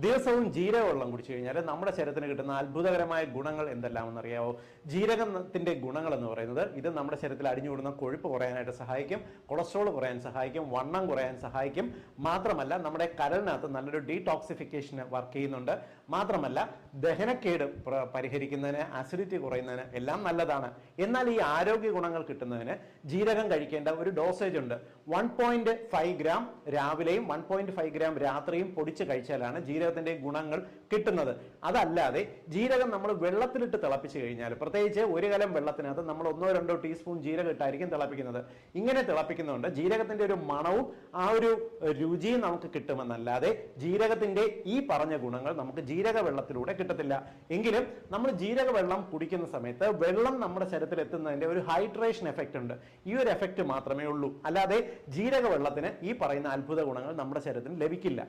ദിവസവും ജീരകവെള്ളം കുടിച്ചു കഴിഞ്ഞാൽ നമ്മുടെ ശരീരത്തിന് കിട്ടുന്ന അത്ഭുതകരമായ ഗുണങ്ങൾ എന്തെല്ലാമെന്നറിയാവോ? ജീരകത്തിന്റെ ഗുണങ്ങൾ എന്ന് പറയുന്നത് ഇത് നമ്മുടെ ശരീരത്തിൽ അടിഞ്ഞുകൂടുന്ന കൊഴുപ്പ് കുറയാനായിട്ട് സഹായിക്കും, കൊളസ്ട്രോൾ കുറയാൻ സഹായിക്കും, വണ്ണം കുറയാൻ സഹായിക്കും. മാത്രമല്ല നമ്മുടെ കരളിനകത്ത് നല്ലൊരു ഡീടോക്സിഫിക്കേഷന് വർക്ക് ചെയ്യുന്നുണ്ട്. മാത്രമല്ല ദഹനക്കേട് പരിഹരിക്കുന്നതിന്, അസിഡിറ്റി കുറയുന്നതിന് എല്ലാം നല്ലതാണ്. എന്നാൽ ഈ ആരോഗ്യ ഗുണങ്ങൾ കിട്ടുന്നതിന് ജീരകം കഴിക്കേണ്ട ഒരു ഡോസേജ് ഉണ്ട്. 1.5 ഗ്രാം രാവിലെയും 1.5 ഗ്രാം രാത്രിയും പൊടിച്ച് കഴിച്ചാലാണ് ജീരകത്തിന്റെ ഗുണങ്ങൾ കിട്ടുന്നത്. അതല്ലാതെ ജീരകം നമ്മൾ വെള്ളത്തിലിട്ട് തിളപ്പിച്ചു കഴിഞ്ഞാൽ, പ്രത്യേകിച്ച് ഒരു കലം വെള്ളത്തിനകത്ത് നമ്മൾ 1-2 ടീസ്പൂൺ ജീരകം ഇട്ടായിരിക്കും തിളപ്പിക്കുന്നത്. ഇങ്ങനെ തിളപ്പിക്കുന്നതുകൊണ്ട് ജീരകത്തിന്റെ ഒരു മണവും ആ ഒരു രുചിയും നമുക്ക് കിട്ടുമെന്നല്ലാതെ ജീരകത്തിന്റെ ഈ പറഞ്ഞ ഗുണങ്ങൾ നമുക്ക് ജീരക വെള്ളത്തിലൂടെ കിട്ടത്തില്ല. എങ്കിലും നമ്മൾ ജീരക വെള്ളം കുടിക്കുന്ന സമയത്ത് വെള്ളം നമ്മുടെ ശരീരത്തിൽ എത്തുന്നതിന്റെ ഒരു ഹൈഡ്രേഷൻ എഫക്റ്റ് ഉണ്ട്. ഈ ഒരു എഫക്റ്റ് മാത്രമേ ഉള്ളൂ. അല്ലാതെ ജീരക വെള്ളത്തിന് ഈ പറയുന്ന അത്ഭുത ഗുണങ്ങൾ നമ്മുടെ ശരീരത്തിന് ലഭിക്കില്ല.